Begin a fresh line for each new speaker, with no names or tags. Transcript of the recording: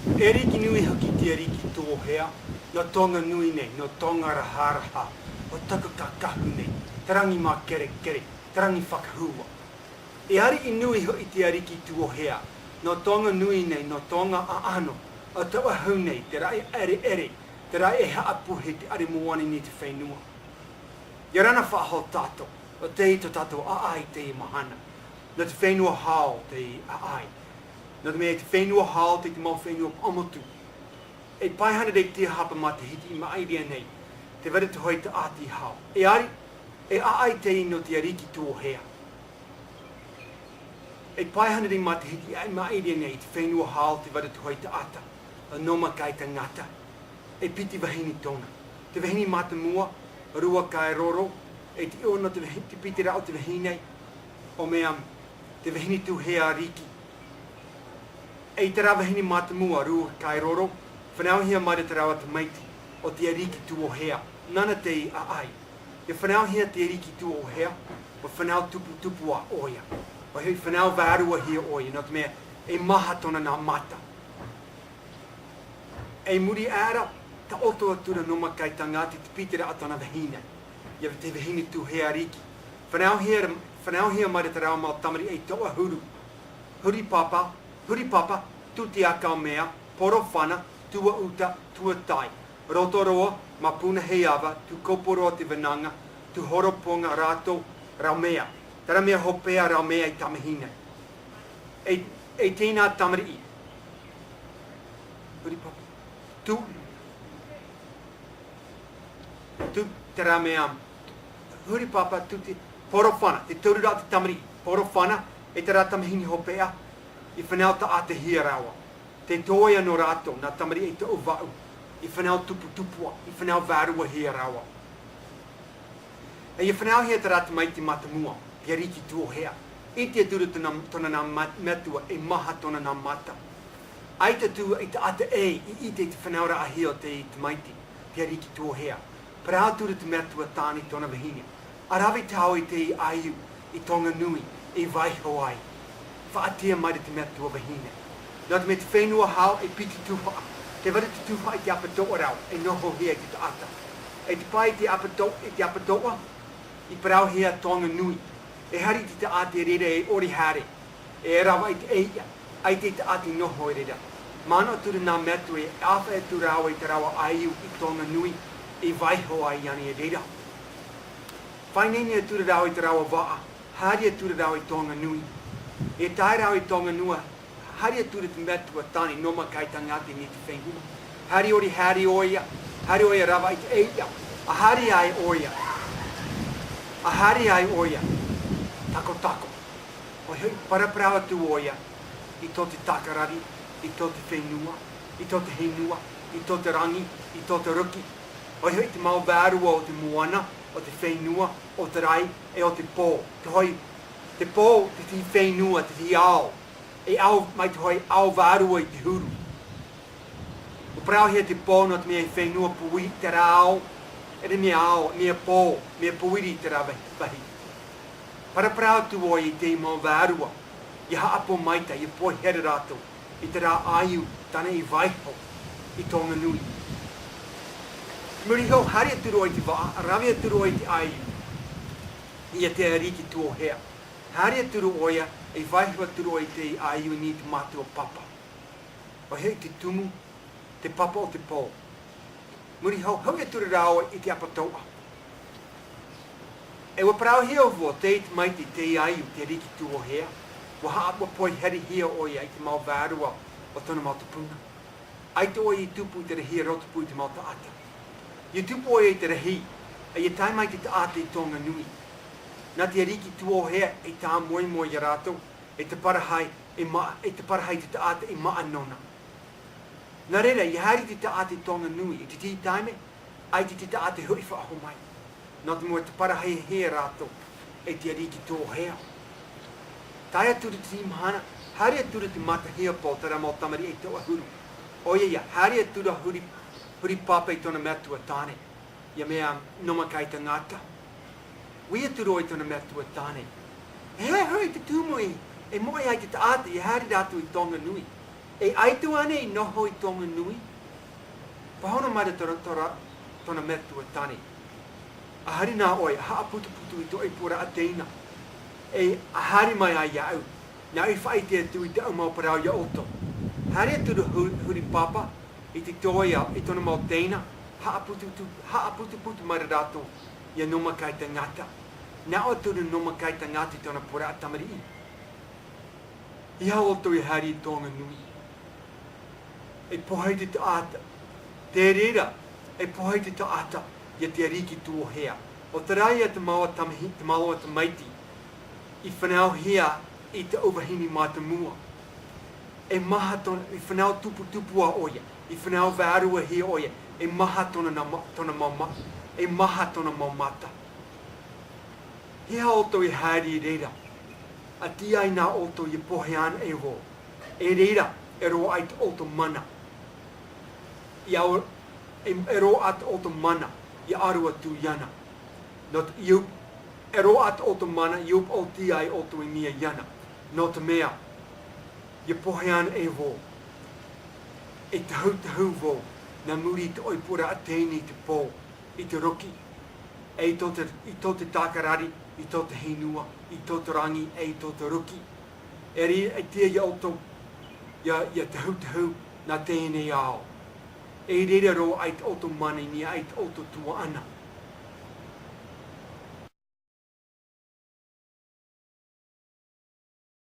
E riki nui haki te riki tō hea, no tonga nui nei, no tonga raharaha, o taka kakahu nei, te rangi mā kere kere, te rangi whakahua. E ari I nui hoi te riki tō hea, no tonga nui nei, no tonga aano, o tawa hau nei, te rai ere ere, te rai e haapu he te are moani ni te whenua. Ia rana whaaho tātou, o te I to tātou aai te I mahana, no te whenua hao te I aai. No te mea te whenua hao te mau whenua amotu. E paihana rei te hapa mā te hiti I maairia nei, te wera te hoi te āti hao. E ari, e aai te I no te ariki tō hea. E paihana rei mā te hiti I maairia nei, te whenua hao te wera te hoi te ata, a noma kai te ngata. E piti wahini tōna. Te wahini mā te mua, rua kai roro, e te ona te piti rao te wahine, o mea te wahini tū hea riki. E te rawa hini mā te mua, rua kai roro, whanau hia mai te rawa te maiti, o te ariki tū o hea, nana te I aai. E whanau hia te ariki tū o hea, o whanau tupu tupu a oia. O hei whanau vārua hia oia, no te mea, e maha tona nā mata. E muri āra, ta oto atura noma kai tangati te pitera atona wahine. Ia te wahine tū hea riki. Whanau hia mai te rawa mā tamari e toa huru. Huri papa, tu te akau mea, poro whana, tua uta, tua tai. Rotoroa, mapuna hei awa, tu koporoa te vananga, tu horoponga rato, rau mea. Tara mea hopea rau mea I tamahine. E tēnā tamari I. Huri papa, tu tera mea, huri papa, tu te poro whana, te taurura te tamari I. Poro whana, e tera tamahine hopea, I whanau ta a te hia rawa. Te toia no rato, nā tamari e te uvau. I whanau tupu tupua, I whanau vārua hia rawa. E I whanau hia te rata mai te matamua, te ariki tū o hea. I te aturu tona nā matua, e maha tona nā mata. Ai te tū I te ata e, I te whanau ra ahia o te maiti, te ariki tū o hea. Parā tūru te matua tāni tona wahine. Arawe te hao I te I aiu, I tonga nui, I waiho ai. Whaatia mai te mea tua wahine. Nā te me te whenua hao e piti tuha. Te wara te tuha I te apatoa rau, e noho hea I te ata. E te pai te apatoa, I parau hea tonga nui. E hari te ate rere e ori hare. E rawa I te eia, ai te ate noho e rera. Mana tura nā mea tua e awha e tu rawa I te rawa aiu I tonga nui, e waiho ai ani e rera. Whainene e tura rawa I te rawa waa, hari e tura rawa I tonga nui. E tai rau I tonga nua, hari atura te mea tua tāni noma kai tangati ni te whenua. Hari ori hari oia rawa I te eia, a hari ai oia, tako tako. O hei paraprawa tu oia, I tō te takarari, I tō te whenua, I tō te henua, I tō te rangi, I tō te ruki. O hei te mau vārua o te moana, o te whenua, o te rai, e o te pō. Te hoi te pō, te whenua, te ao. E au, mai te hoi au vārua I te huru. O prau hea te pō no te mea whenua pui te rao, e re mea ao, mea pō, mea puiri te rā wahi. Para prau tu oi I te mau vārua. I haapo maita, I poi here rātou, I te rā aiu, tana I waiho, I tonga nui. Muri hau, hari aturu oi te waa, rawe aturu oi te aiu. Ia te ariki tu o hea. Hari aturu oia, e waihu aturu oi te aiu ni te matua papa. O hei te tumu, te papa o te pō. Muri hau, hau aturu rawa I te apatoa. E wa parau hea o vua, te maiti, te aiu, te ariki tu o hea. Wa haapua poi heri hea oia I te mau vārua o tona mau tupuna. Ai te oia I tupu I te rahia rotupu I te mau taata. I tupu oia I te rahi, e I tai mai te taata I tonga nui. Nā te ariki tu o hea e tā moi moi I rātou, e te parahai te taata I maa nona. Nā reira, I hari te taata I tonga nui, I te ti taime, ai te taata hui whaaho mai. Nā te mua te parahai hea rātou, e te ariki tu o hea. Tai atura te imahana, hari atura te mata hea pō tara mau tamari e toa huru. Oia ia, hari atura huri papa I tona mea tua tāne. Ia mea noma kai ta ngata. Wi atura oi tona mea tua tāne. E hei te tūmui, e moe ai te taata, I hari rātu I tonga nui. E aitu ane I noho I tonga nui. Pahona mai tona metu a tani. Ahari nā oi, haa putu putu I to e pura a teina. E ahari mai ai au. Nā I whai te atu I te au mau parau ia oto. Hari atu huri papa, I te toia, I tona mau teina. Haa putu putu mai rato. Ia noma kai te ngata. Nā o turu noma kai te ngata I tona pura a tamari. I hau oto I hari I tonga nui. E pohai te ata. Te rera, e pohai te ata. Ia te ariki tū o hea. O te rai a te maua tamahi, te maua te maiti. I whanau hea I te overhini mā te mua. E maha tona, I whanau tupu a oia. I whanau vārua hea oia. E maha tona mauma. E maha tona maumata. Hea oto I hari reira. A ti ai nā oto I pohe ana e ro. E reira, e ro ai te oto mana. I au, e ro at oto mana. I arua tu yana. Not you, e ro at oto mana, you o ti ai oto I mia yana. Not mea. I pohe ana e ro. E te hau vo. Na muri te oipura a teini te pō. I te roki. E I to te takarari. I to te hinua. I to te rangi. E I to te roki. E ri e tia I auto. Ia te hau. Na tēnei ao. E rere ro ai te auto mani ni ai te auto tua ana.